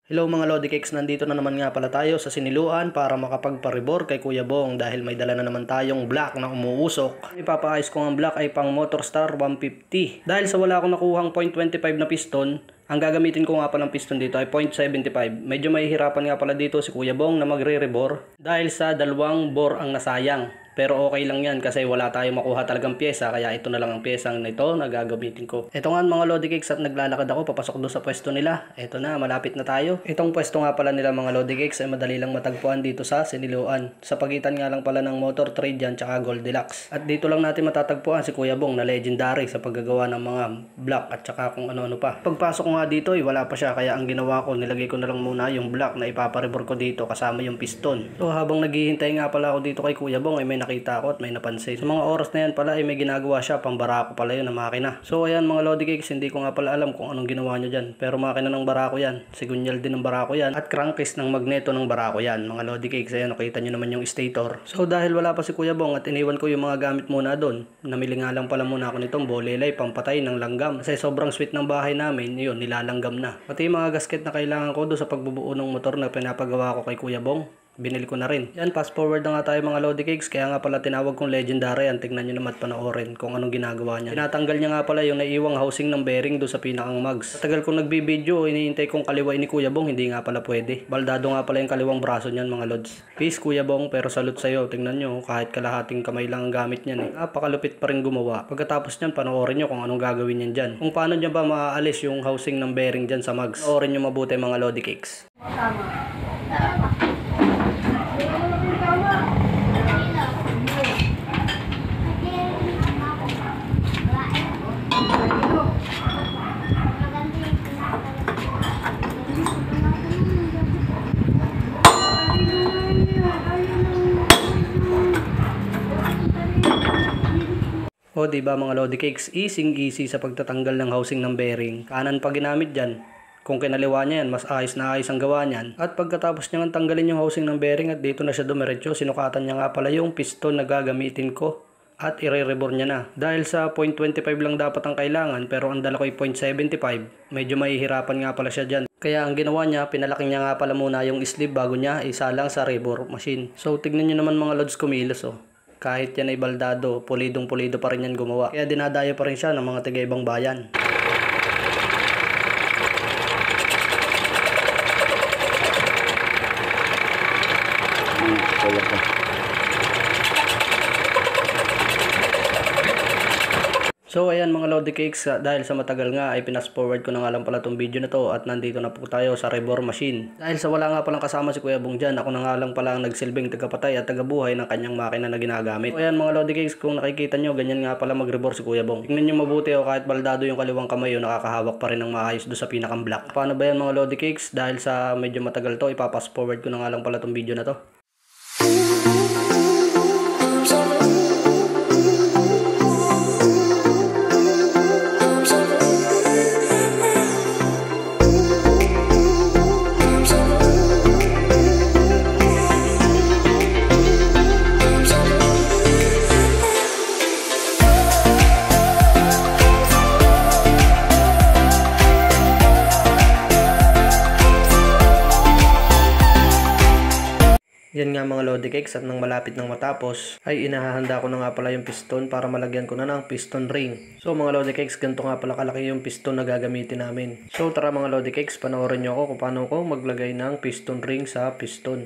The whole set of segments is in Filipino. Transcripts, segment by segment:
Hello mga Lodi Cakes, nandito na naman nga pala tayo sa Siniluan para makapagpa-rebore kay Kuya Bong dahil may dala na naman tayong block na umuusok. Ipapaayos ko ang block ay pang Motorstar 150. Dahil sa wala akong nakuhang .25 na piston, ang gagamitin ko nga palang piston dito ay .75. Medyo mahihirapan nga pala dito si Kuya Bong na magre-rebore dahil sa dalawang bore ang nasayang. Pero okay lang yan kasi wala tayong makuha talagang pyesa, kaya ito na lang ang pyesang nito na gagamitin ko. Ito nga mga Lodi Cakes, at naglalakad ako papasok doon sa pwesto nila. Ito na, malapit na tayo. Itong pwesto nga pala nila mga Lodi Cakes ay madali lang matagpuan dito sa Siniluan. Sa pagitan nga lang pala ng Motor Trade yan tsaka Goldilocks. At dito lang natin matatagpuan si Kuya Bong na legendary sa paggagawa ng mga block at tsaka kung ano-ano pa. Pagpasok ko nga dito ay wala pa siya, kaya ang ginawa ko, nilagay ko na lang muna yung block na ipaparebore ko dito kasama yung piston. So habang naghihintay nga pala ako dito kay Kuya Bong ay may nakita ako at may napansin. Sa mga oras na yan pala ay may ginagawa siya, pang barako pala yun na makina. So ayan mga Lodi Cakes, hindi ko nga pala alam kung anong ginawa niya dyan, pero makina ng barako yan, sigunyal din ng barako yan, at crankcase ng magneto ng barako yan mga Lodi Cakes. Ayan, nakita nyo naman yung stator. So dahil wala pa si Kuya Bong at iniwan ko yung mga gamit muna doon, namili nga lang pala muna ako nitong bolelay pampatay ng langgam kasi sobrang sweet ng bahay namin, yun nilalanggam na. Pati yung mga gasket na kailangan ko doon sa pagbubuo ng motor na pinapagawa ko kay Kuya Bong, binili ko na rin. Yan, fast forward na nga tayo mga Lodi Cakes, kaya nga pala tinawag kong legendary yan. Tignan nyo naman at panoorin kung anong ginagawa niya. Tinatanggal niya nga pala yung naiiwang housing ng bearing doon sa pinakang mugs. Tagal kong nagbibideo, iniintay kong kaliwain ni Kuya Bong, hindi nga pala pwede. Baldado nga pala yung kaliwang braso niyan mga Lods. Peace Kuya Bong, pero salute sa'yo. Tingnan nyo, kahit kalahating kamay lang ang gamit niyan napakalupit pa rin gumawa. Pagkatapos niyan, panoorin nyo kung anong gagawin niyan dyan. Kung paano niya ba maaalis yung housing ng bearing dyan sa mugs. Panoorin nyo mabuti mga Lodi Cakes. O diba mga Lodi Cakes, easy sa pagtatanggal ng housing ng bearing. Kanan pa ginamit dyan. Kung kinaliwa niya yan, mas ayos na ayos ang gawa niyan. At pagkatapos niya tanggalin yung housing ng bearing at dito na siya dumiretso, sinukatan niya nga pala yung piston na gagamitin ko. At i-rebore niya na. Dahil sa .25 lang dapat ang kailangan, pero ang dala ko ay .75, medyo mahihirapan nga pala siya dyan. Kaya ang ginawa niya, pinalaki niya nga pala muna yung sleeve bago niya isalang sa rebore machine. So tignan niyo naman mga Lods kumilos Kahit yan ay baldado, pulidong-pulido pa rin yan gumawa. Kaya dinadayo pa rin siya ng mga taga-ibang bayan. So ayan mga Lodi Cakes, dahil sa matagal nga ay pinas forward ko na nga lang pala itong video na to at nandito na po tayo sa rebore machine. Dahil sa wala nga palang kasama si Kuya Bong dyan, ako na nga lang pala ang nagsilbing tagapatay at tagabuhay ng kanyang makina na ginagamit. So ayan mga Lodi Cakes, kung nakikita nyo, ganyan nga pala mag-rebore si Kuya Bong. Tingnan nyo mabuti kahit baldado yung kaliwang kamay nakakahawak pa rin ng maayos doon sa pinakang block. Paano ba yan mga Lodi Cakes? Dahil sa medyo matagal to, ipapas forward ko na nga lang pala itong video na to. Yan nga mga Lodi Cakes, at nang malapit nang matapos ay inahahanda ko na nga pala yung piston para malagyan ko na ng piston ring. So mga Lodi Cakes, ganito nga pala kalaki yung piston na gagamitin namin. So tara mga Lodi Cakes, panoorin nyo ako kung paano ko maglagay ng piston ring sa piston.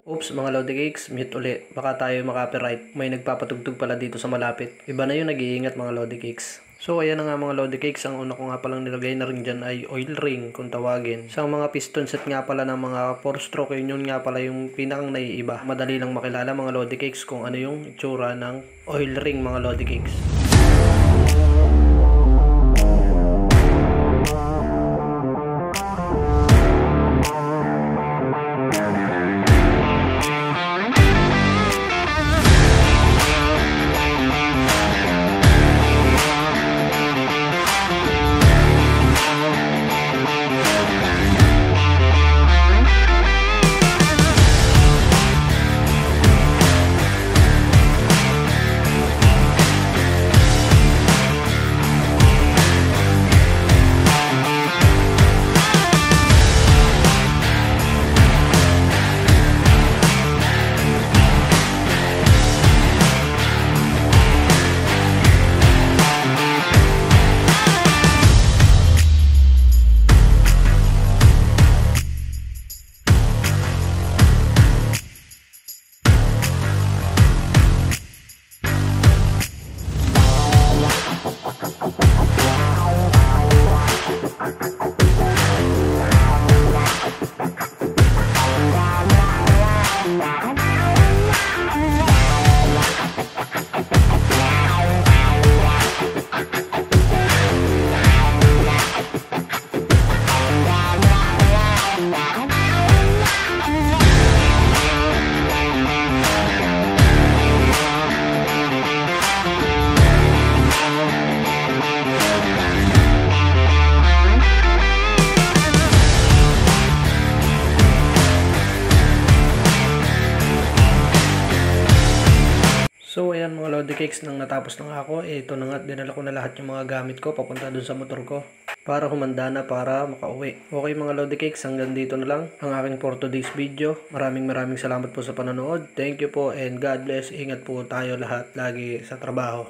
Oops mga Lodi Cakes, mute uli. Baka tayo makapiright. May nagpapatugtog pala dito sa malapit. Iba na yung nag-iingat mga Lodi Cakes. So ayan na nga mga Lodi Cakes, ang una ko nga palang nilagay na ring dyan ay oil ring kung tawagin. Sa mga piston set nga pala ng mga 4-stroke, yun nga pala yung pinakang naiiba. Madali lang makilala mga Lodi Cakes kung ano yung itsura ng oil ring mga Lodi Cakes. ayan mga Lodi Cakes, nang natapos na nga ako, ito na nga, dinala ko na lahat yung mga gamit ko papunta dun sa motor ko para humanda na para makauwi. Okay mga Lodi Cakes, hanggang dito na lang ang aking for today's video. Maraming salamat po sa panonood. Thank you po and God bless. Ingat po tayo lahat lagi sa trabaho.